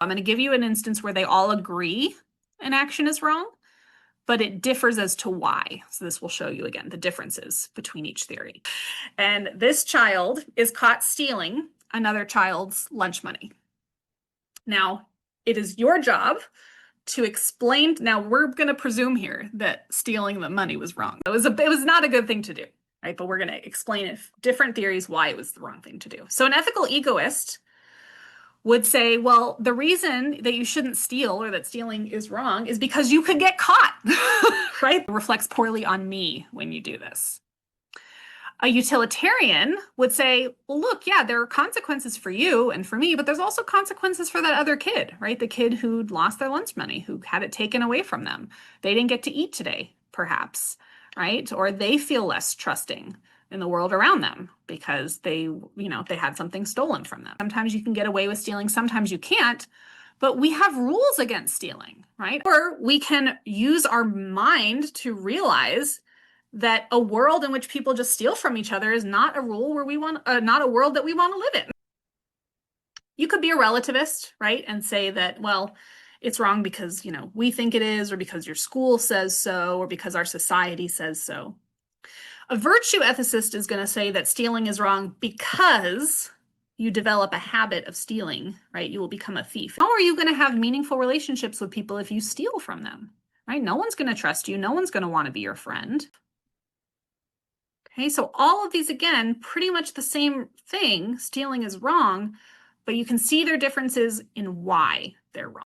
I'm going to give you an instance where they all agree an action is wrong, but it differs as to why. So this will show you again the differences between each theory. And this child is caught stealing another child's lunch money. Now, it is your job to explain. Now, we're going to presume here that stealing the money was wrong. It was not a good thing to do, right? But we're going to explain if different theories why it was the wrong thing to do. So an ethical egoist would say, well, the reason that you shouldn't steal or that stealing is wrong is because you could get caught, right? It reflects poorly on me when you do this. A utilitarian would say, well, look, yeah, there are consequences for you and for me, but there's also consequences for that other kid, right? The kid who lost their lunch money, who had it taken away from them. They didn't get to eat today, perhaps, right? Or they feel less trusting in the world around them because they had something stolen from them. Sometimes you can get away with stealing, sometimes you can't, but we have rules against stealing, right? Or we can use our mind to realize that a world in which people just steal from each other is not a rule where not a world that we want to live in. You could be a relativist, right? And say that, well, it's wrong because, we think it is, or because your school says so, or because our society says so. A virtue ethicist is going to say that stealing is wrong because you develop a habit of stealing, right? You will become a thief. How are you going to have meaningful relationships with people if you steal from them, right? No one's going to trust you. No one's going to want to be your friend. Okay, so all of these, again, pretty much the same thing. Stealing is wrong, but you can see their differences in why they're wrong.